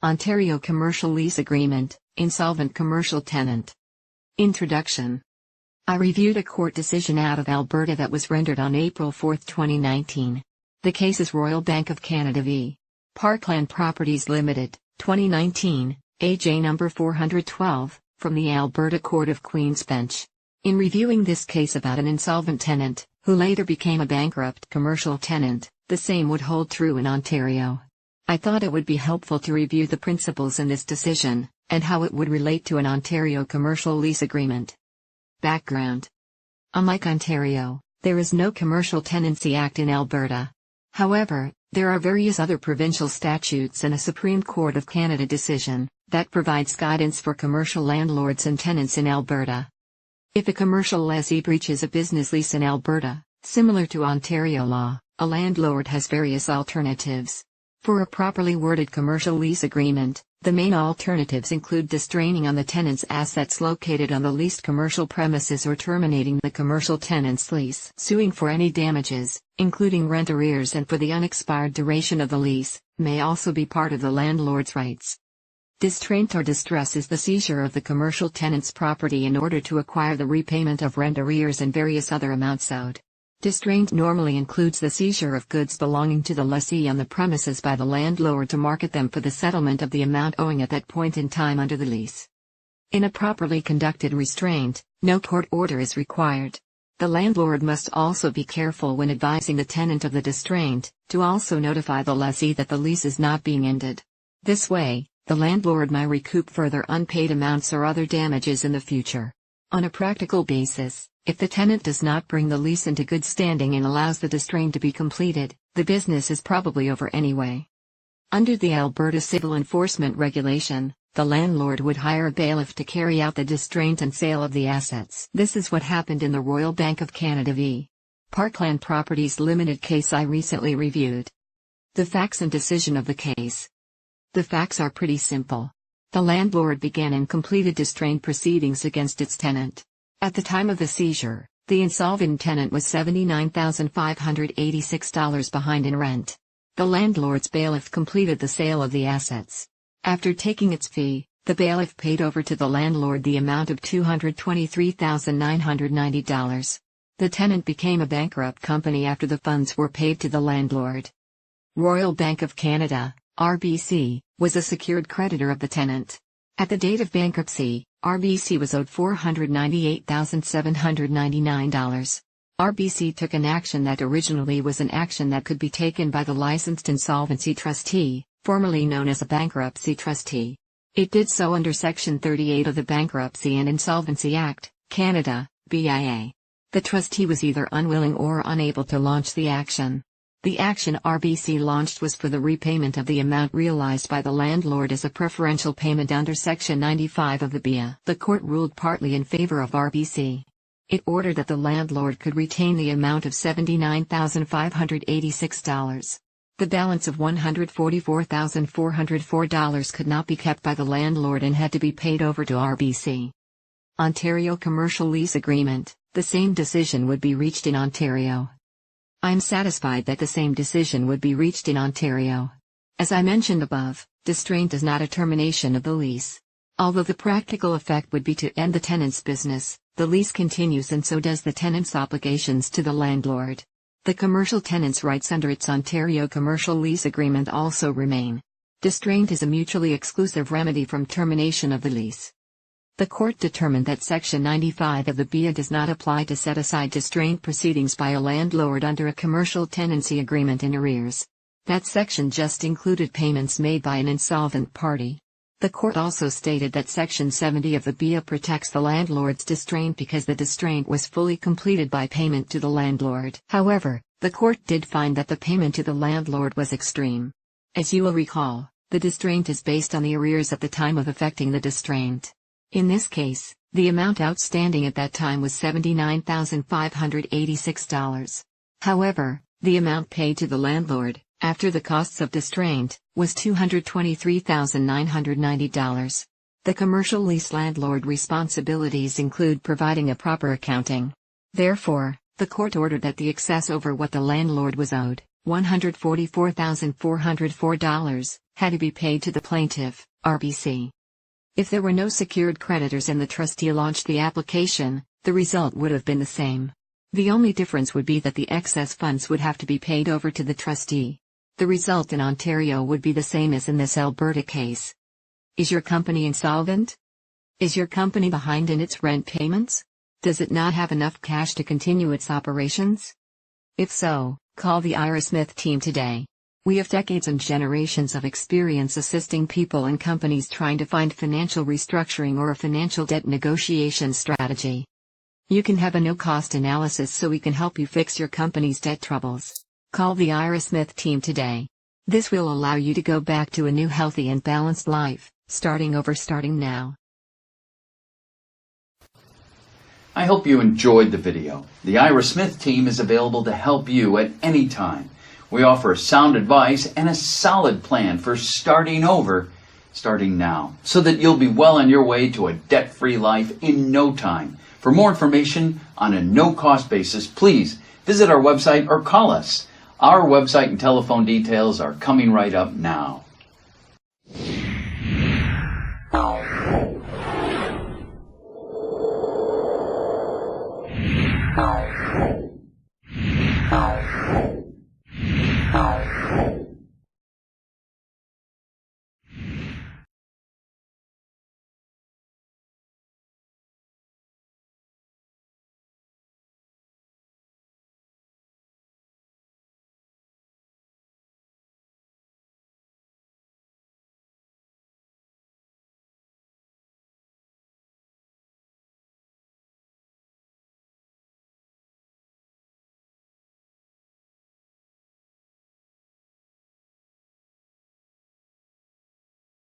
Ontario Commercial Lease Agreement, Insolvent Commercial Tenant. Introduction. I reviewed a court decision out of Alberta that was rendered on April 4, 2019. The case is Royal Bank of Canada v. Parkland Properties Limited, 2019, AJ number 412, from the Alberta Court of Queen's Bench. In reviewing this case about an insolvent tenant, who later became a bankrupt commercial tenant, the same would hold true in Ontario. I thought it would be helpful to review the principles in this decision, and how it would relate to an Ontario commercial lease agreement. Background. Unlike Ontario, there is no Commercial Tenancy Act in Alberta. However, there are various other provincial statutes and a Supreme Court of Canada decision that provides guidance for commercial landlords and tenants in Alberta. If a commercial lessee breaches a business lease in Alberta, similar to Ontario law, a landlord has various alternatives. For a properly worded commercial lease agreement, the main alternatives include distraining on the tenant's assets located on the leased commercial premises or terminating the commercial tenant's lease, suing for any damages, including rent arrears and for the unexpired duration of the lease, may also be part of the landlord's rights. Distraint or distress is the seizure of the commercial tenant's property in order to acquire the repayment of rent arrears and various other amounts owed. Distraint normally includes the seizure of goods belonging to the lessee on the premises by the landlord to market them for the settlement of the amount owing at that point in time under the lease. In a properly conducted restraint, no court order is required. The landlord must also be careful when advising the tenant of the distraint, to also notify the lessee that the lease is not being ended. This way, the landlord may recoup further unpaid amounts or other damages in the future. On a practical basis, if the tenant does not bring the lease into good standing and allows the distraint to be completed, the business is probably over anyway. Under the Alberta Civil Enforcement Regulation, the landlord would hire a bailiff to carry out the distraint and sale of the assets. This is what happened in the Royal Bank of Canada v. Parkland Properties Limited case I recently reviewed. The facts and decision of the case. The facts are pretty simple. The landlord began and completed distraint proceedings against its tenant. At the time of the seizure, the insolvent tenant was $79,586 behind in rent. The landlord's bailiff completed the sale of the assets. After taking its fee, the bailiff paid over to the landlord the amount of $223,990. The tenant became a bankrupt company after the funds were paid to the landlord. Royal Bank of Canada, RBC, was a secured creditor of the tenant. At the date of bankruptcy, RBC was owed $498,799. RBC took an action that originally was an action that could be taken by the licensed insolvency trustee, formerly known as a bankruptcy trustee. It did so under Section 38 of the Bankruptcy and Insolvency Act, Canada, BIA. The trustee was either unwilling or unable to launch the action. The action RBC launched was for the repayment of the amount realized by the landlord as a preferential payment under Section 95 of the BIA. The court ruled partly in favor of RBC. It ordered that the landlord could retain the amount of $79,586. The balance of $144,404 could not be kept by the landlord and had to be paid over to RBC. Ontario Commercial Lease Agreement. The same decision would be reached in Ontario. I am satisfied that the same decision would be reached in Ontario. As I mentioned above, distraint is not a termination of the lease. Although the practical effect would be to end the tenant's business, the lease continues and so does the tenant's obligations to the landlord. The commercial tenant's rights under its Ontario Commercial Lease Agreement also remain. Distraint is a mutually exclusive remedy from termination of the lease. The court determined that Section 95 of the BIA does not apply to set aside distraint proceedings by a landlord under a commercial tenancy agreement in arrears. That section just included payments made by an insolvent party. The court also stated that Section 70 of the BIA protects the landlord's distraint because the distraint was fully completed by payment to the landlord. However, the court did find that the payment to the landlord was extreme. As you will recall, the distraint is based on the arrears at the time of effecting the distraint. In this case, the amount outstanding at that time was $79,586. However, the amount paid to the landlord, after the costs of distraint, was $223,990. The commercial lease landlord responsibilities include providing a proper accounting. Therefore, the court ordered that the excess over what the landlord was owed, $144,404, had to be paid to the plaintiff, RBC. If there were no secured creditors and the trustee launched the application, the result would have been the same. The only difference would be that the excess funds would have to be paid over to the trustee. The result in Ontario would be the same as in this Alberta case. Is your company insolvent? Is your company behind in its rent payments? Does it not have enough cash to continue its operations? If so, call the Ira Smith team today. We have decades and generations of experience assisting people and companies trying to find financial restructuring or a financial debt negotiation strategy. You can have a no-cost analysis so we can help you fix your company's debt troubles. Call the Ira Smith team today. This will allow you to go back to a new healthy and balanced life, starting now. I hope you enjoyed the video. The Ira Smith team is available to help you at any time. We offer sound advice and a solid plan for starting now, so that you'll be well on your way to a debt-free life in no time. For more information on a no-cost basis, please visit our website or call us. Our website and telephone details are coming right up now.